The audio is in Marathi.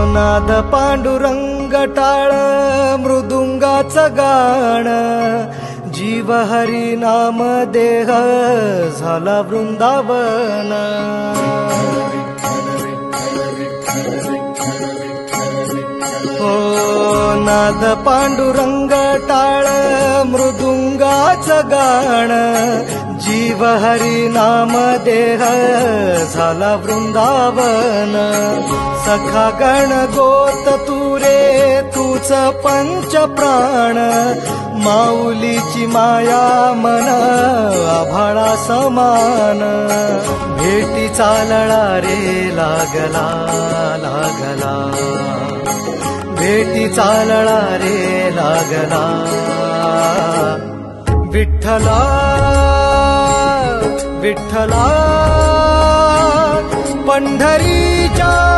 नाद पांडुरंग टाळ मृदुंगाचं गाण, जीव हरी नाम देह झाला वृंदावन. हो नाद पांडुरंग टाळ मृदुंगाचं गाण, जीव हरी नाम देह झाला वृंदावन. सखा गण गोत तुरे तूच पंच प्राण, माऊलीची माया मन आभाळा समान. भेटी चालळा रे लागला लागला, भेटी चालळा रे लागला. विठ्ठला विठ्ठला पंढरीच्या